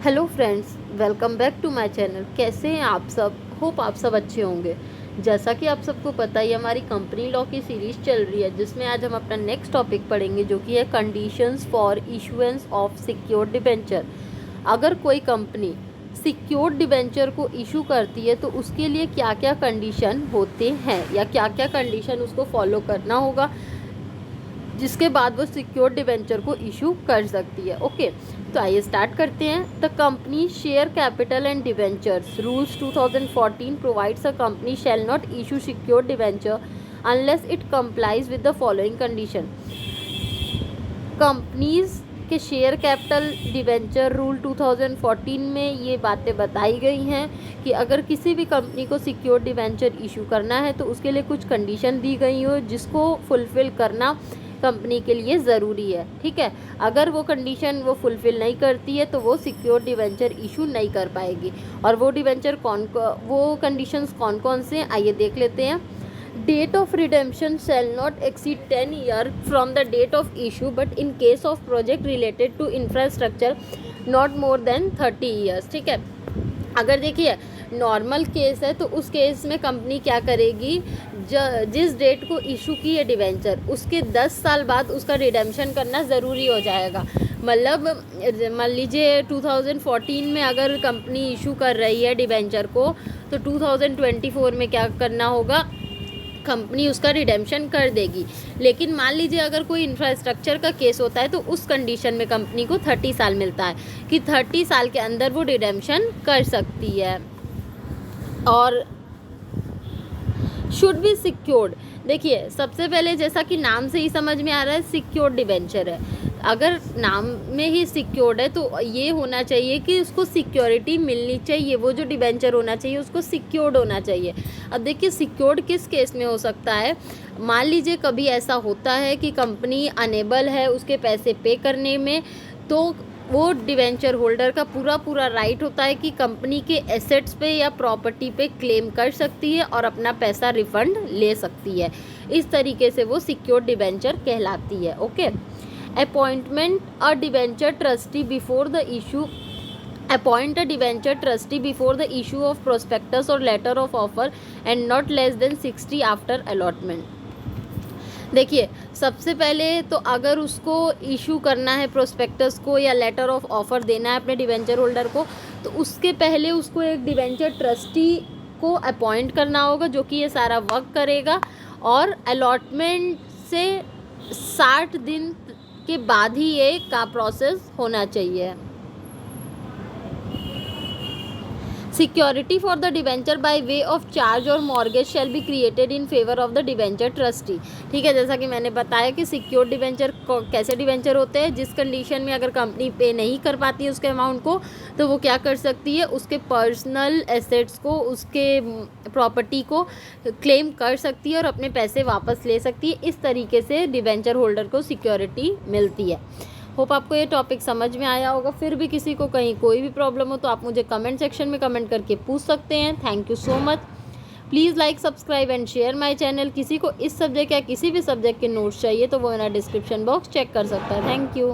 Hello friends, welcome back to my channel. कैसे हैं आप सब? होप आप सब अच्छे होंगे। जैसा कि आप सबको पता ही हमारी कंपनी लॉ की सीरीज़ चल रही है, जिसमें आज हम अपना नेक्स्ट टॉपिक पढ़ेंगे, जो कि है conditions for issuance of secured debenture. अगर कोई कंपनी सिक्योर्ड डिबेंचर को इशू करती है तो उसके लिए क्या क्या कंडीशन होते हैं या क्या क्या कंडीशन उसको फॉलो करना होगा, जिसके बाद वो सिक्योर्ड डिबेंचर को इशू कर सकती है। ओके, तो आइए स्टार्ट करते हैं। The company share capital and debentures rules 2014 provides a company shall not issue secured debenture unless it complies with the following condition. Companies के शेयर कैपिटल डिबेंचर रूल 2014 में ये बातें बताई गई हैं कि अगर किसी भी कंपनी को सिक्योर्ड डिबेंचर इशू करना है तो उसके लिए कुछ कंडीशन दी गई हो, जिसको फुलफ़िल करना कंपनी के लिए ज़रूरी है। ठीक है, अगर वो कंडीशन वो फुलफ़िल नहीं करती है तो वो सिक्योर्ड डिबेंचर इशू नहीं कर पाएगी। और वो डिबेंचर वो कंडीशंस कौन कौन से हैं, आइए देख लेते हैं। Date of redemption shall not exceed 10 years from the date of issue, but in case of project related to infrastructure not more than 30 years। ठीक है, अगर देखिए नॉर्मल केस है तो उस केस में कंपनी क्या करेगी, जिस डेट को इशू की है डिबेंचर उसके 10 साल बाद उसका रिडेम्पशन करना ज़रूरी हो जाएगा। मतलब मान लीजिए 2014 में अगर कंपनी इशू कर रही है डिबेंचर को, तो 2024 में क्या करना होगा, कंपनी उसका रिडेम्पशन कर देगी। लेकिन मान लीजिए अगर कोई इंफ्रास्ट्रक्चर का केस होता है तो उस कंडीशन में कंपनी को 30 साल मिलता है कि 30 साल के अंदर वो रिडेम्पशन कर सकती है। और शुड बी सिक्योर्ड, देखिए सबसे पहले जैसा कि नाम से ही समझ में आ रहा है सिक्योर्ड डिबेंचर है। अगर नाम में ही सिक्योर्ड है तो ये होना चाहिए कि उसको सिक्योरिटी मिलनी चाहिए, वो जो डिबेंचर होना चाहिए उसको सिक्योर्ड होना चाहिए। अब देखिए सिक्योर्ड किस केस में हो सकता है, मान लीजिए कभी ऐसा होता है कि कंपनी अनेबल है उसके पैसे पे करने में, तो वो डिवेंचर होल्डर का पूरा राइट होता है कि कंपनी के एसेट्स पे या प्रॉपर्टी पे क्लेम कर सकती है और अपना पैसा रिफंड ले सकती है। इस तरीके से वो सिक्योर्ड डिवेंचर कहलाती है। Okay, appointment a debenture trustee before the issue, appoint a debenture trustee before the issue of prospectus और letter of offer and not less than 60 after allotment. देखिए सबसे पहले तो अगर उसको इशू करना है प्रोस्पेक्टस को या लेटर ऑफ ऑफर देना है अपने डिवेंचर होल्डर को, तो उसके पहले उसको एक डिवेंचर ट्रस्टी को अपॉइंट करना होगा जो कि ये सारा वर्क करेगा। और अलॉटमेंट से 60 दिन के बाद ही ये का प्रोसेस होना चाहिए। Security for the debenture by way of charge और mortgage shall be created in favour of the debenture trustee. ठीक है, जैसा कि मैंने बताया कि सिक्योर्ड डिवेंचर कैसे डिवेंचर होते हैं, जिस कंडीशन में अगर कंपनी पे नहीं कर पाती है उसके अमाउंट को, तो वो क्या कर सकती है, उसके पर्सनल एसेट्स को, उसके प्रॉपर्टी को क्लेम कर सकती है और अपने पैसे वापस ले सकती है। इस तरीके से डिवेंचर होल्डर को सिक्योरिटी मिलती है। होप आपको ये टॉपिक समझ में आया होगा। फिर भी किसी को कहीं कोई भी प्रॉब्लम हो तो आप मुझे कमेंट सेक्शन में कमेंट करके पूछ सकते हैं। Thank you so much. Please like, subscribe and share my channel. किसी को इस सब्जेक्ट या किसी भी सब्जेक्ट के नोट्स चाहिए तो वो मेरा डिस्क्रिप्शन बॉक्स चेक कर सकता है। Thank you.